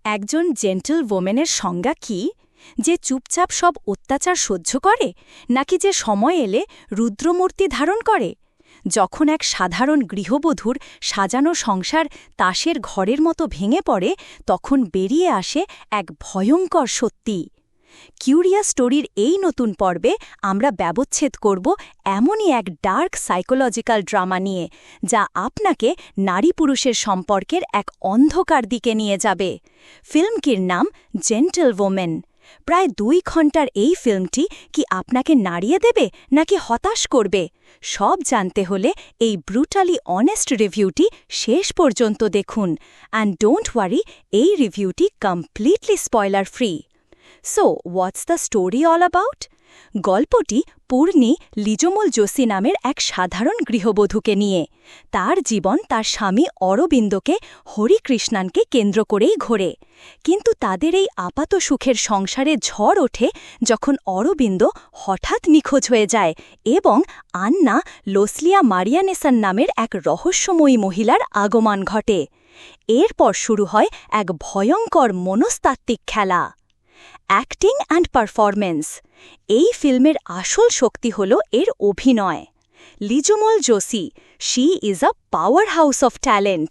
একজন জেন্টল ওমেনের সংজ্ঞা কি? যে চুপচাপ সব অত্যাচার সহ্য করে, নাকি যে সময় এলে রুদ্রমূর্তি ধারণ করে? যখন এক সাধারণ গৃহবধূর সাজানো সংসার তাসের ঘরের মতো ভেঙে পড়ে, তখন বেরিয়ে আসে এক ভয়ঙ্কর সত্যি। কিউরিয়াস স্টোরির এই নতুন পর্বে আমরা ব্যবচ্ছেদ করব এমনই এক ডার্ক সাইকোলজিক্যাল ড্রামা নিয়ে, যা আপনাকে নারী পুরুষের সম্পর্কের এক অন্ধকার দিকে নিয়ে যাবে। ফিল্মটির নাম জেন্টল ওমেন। প্রায় 2 ঘণ্টার এই ফিল্মটি কি আপনাকে নাড়িয়ে দেবে নাকি হতাশ করবে? সব জানতে হলে এই ব্রুটালি অনেস্ট রিভিউটি শেষ পর্যন্ত দেখুন। অ্যান্ড ডোন্ট ওয়ারি, এই রিভিউটি completely spoiler free. So what's the story all about? গল্পটি পূর্ণি লিজমল যোশী নামের এক সাধারণ গৃহবধূকে নিয়ে। তার জীবন তার স্বামী অরবিন্দকে হরিকৃষ্ণানকে কেন্দ্র করেই ঘোরে। কিন্তু তাদের এই আপাত সুখের সংসারে ঝড় ওঠে যখন অরবিন্দ হঠাৎ নিখোঁজ হয়ে যায় এবং আন্না লোসলিয়া মারিয়ানেসান নামের এক রহস্যময়ী মহিলার আগমন ঘটে। এরপর শুরু হয় এক ভয়ঙ্কর মনস্তাত্ত্বিক খেলা। Acting and performance. এই ফিল্মের আসল শক্তি হল এর অভিনয়। Lijomol Jose, she is a power house of talent.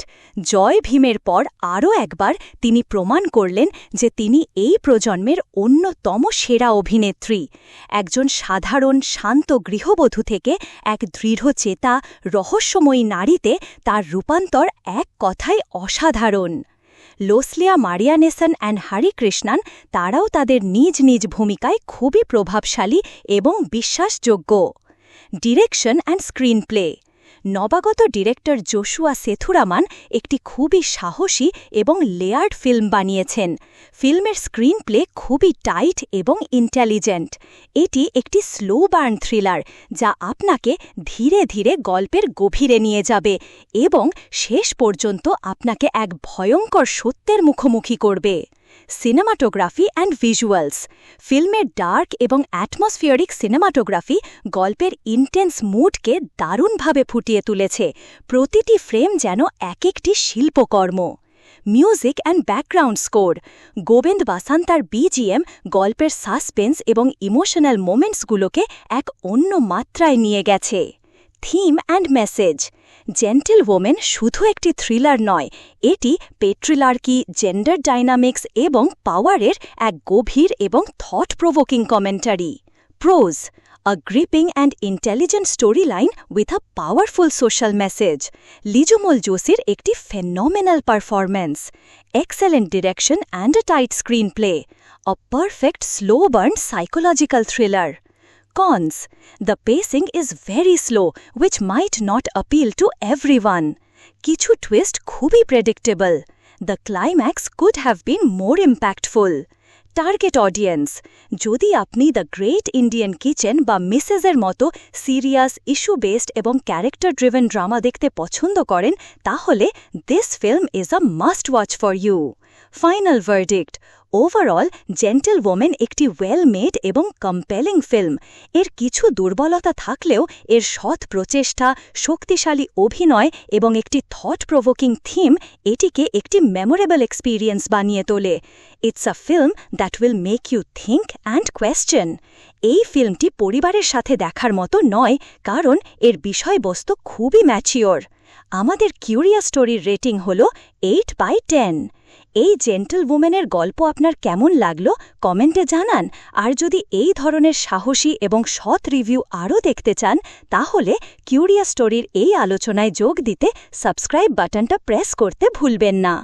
Jai ভীমের পর আরও একবার তিনি প্রমাণ করলেন যে তিনি এই প্রজন্মের অন্যতম সেরা অভিনেত্রী। একজন সাধারণ শান্ত গৃহবধূ থেকে এক দৃঢ়চেতা রহস্যময়ী নারীতে তার রূপান্তর এক কথায় অসাধারণ। লোসলিয়া মারিয়ানেসান অ্যান্ড হরিকৃষ্ণান, তারাও তাদের নিজ নিজ ভূমিকায় খুবই প্রভাবশালী এবং বিশ্বাসযোগ্য। Direction and screenplay. নবাগত ডিরেক্টর জোশুয়া সেথুরামান একটি খুবই সাহসী এবং লেয়ার্ড ফিল্ম বানিয়েছেন। ফিল্মের স্ক্রিনপ্লে খুবই টাইট এবং ইন্টেলিজেন্ট। এটি একটি স্লো বার্ন থ্রিলার, যা আপনাকে ধীরে ধীরে গল্পের গভীরে নিয়ে যাবে এবং শেষ পর্যন্ত আপনাকে এক ভয়ঙ্কর সত্যের মুখোমুখি করবে। Cinematography and visuals. ফিল্মের ডার্ক এবং অ্যাটমসফিয়ারিক সিনেমাটোগ্রাফি গল্পের ইন্টেন্স মুডকে দারুণভাবে ফুটিয়ে তুলেছে। প্রতিটি ফ্রেম যেন এক একটি শিল্পকর্ম। Music and background score. Govind বাসান্তার বিজিএম গল্পের সাসপেন্স এবং ইমোশনাল মোমেন্টসগুলোকে এক অন্য মাত্রায় নিয়ে গেছে। Theme and message. Gentlewoman শুধু একটি থ্রিলার নয়, এটি পেট্রিলার্কি, জেন্ডার ডাইনামিক্স এবং পাওয়ারের এক গভীর এবং thought provoking commentary. Pros. A gripping and intelligent storyline with a powerful social message. লিজমল যোশীর একটি phenomenal performance. Excellent direction and a tight screenplay. A perfect slow burn psychological thriller. Cons. The pacing is very slow, which might not appeal to everyone. কিছু twist খুবই predictable. The climax could have been more impactful. Target audience. যদি আপনি the great Indian kitchen বা মিসেসের মতো serious, issue based এবং character driven drama দেখতে পছন্দ করেন, তাহলে this film is a must watch for you. Final verdict. Overall gentle women একটি ওয়েল মেড এবং কম্পেলিং ফিল্ম। এর কিছু দুর্বলতা থাকলেও এর সৎ প্রচেষ্টা, শক্তিশালী অভিনয় এবং একটি থট প্রভোকিং থিম এটিকে একটি মেমোরেবল এক্সপিরিয়েন্স বানিয়ে তোলে। It's a film that will make you think and question. এই ফিল্মটি পরিবারের সাথে দেখার মতো নয়, কারণ এর বিষয়বস্তু খুবই ম্যাচিওর। আমাদের কিউরিয়াস স্টোরির রেটিং হল 8/10। এই জেন্টল ওমেনের গল্প আপনার কেমন লাগলো কমেন্টে জানান। আর যদি এই ধরনের সাহসী এবং সৎ রিভিউ আরও দেখতে চান, তাহলে কিউরিয়াস স্টোরির এই আলোচনায় যোগ দিতে সাবস্ক্রাইব বাটনটা প্রেস করতে ভুলবেন না।